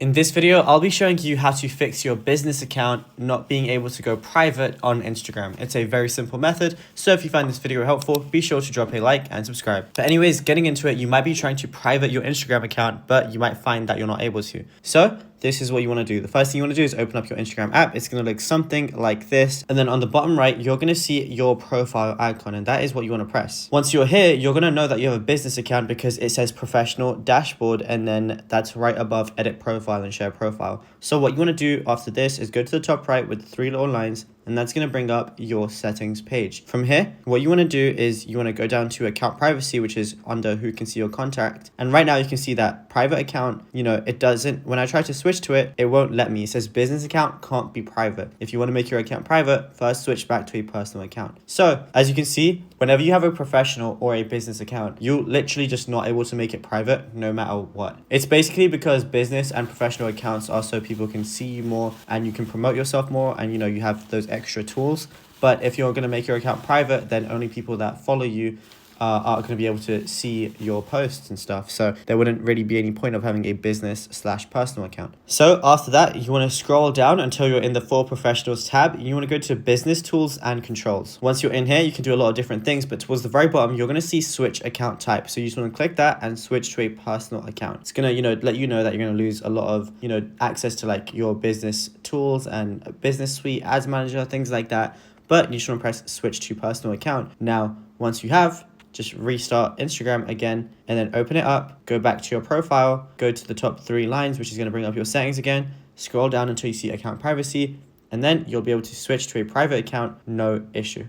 In this video, I'll be showing you how to fix your business account not being able to go private on Instagram. It's a very simple method, so if you find this video helpful, be sure to drop a like and subscribe. But anyways, getting into it, you might be trying to private your Instagram account, but you might find that you're not able to. So this is what you want to do. The first thing you want to do is open up your Instagram app. It's going to look something like this. And then on the bottom right, you're going to see your profile icon, and that is what you want to press. Once you're here, you're going to know that you have a business account because it says professional dashboard, and then that's right above edit profile and share profile. So what you want to do after this is go to the top right with the three little lines, and that's going to bring up your settings page. From here, what you want to do is you want to go down to account privacy, which is under who can see your contact. And right now you can see that private account, it doesn't, when I try to switch to it, it won't let me. It says business account can't be private. If you want to make your account private, first switch back to a personal account. So as you can see, whenever you have a professional or a business account, you're literally just not able to make it private no matter what. It's basically because business and professional accounts are so people can see you more and you can promote yourself more, and you have those extra tools. But if you're going to make your account private, then only people that follow you are going to be able to see your posts and stuff. So there wouldn't really be any point of having a business/personal account. So after that, you want to scroll down until you're in the For Professionals tab. You want to go to Business Tools and Controls. Once you're in here, you can do a lot of different things, but towards the very bottom, you're going to see Switch Account Type. So you just want to click that and switch to a personal account. It's going to, let you know that you're going to lose a lot of, access to like your business tools and business suite, ads manager, things like that. But you just want to press switch to personal account. Now, once you have, just restart Instagram again and then open it up, go back to your profile, go to the top three lines, which is going to bring up your settings again, scroll down until you see account privacy, and then you'll be able to switch to a private account, no issue.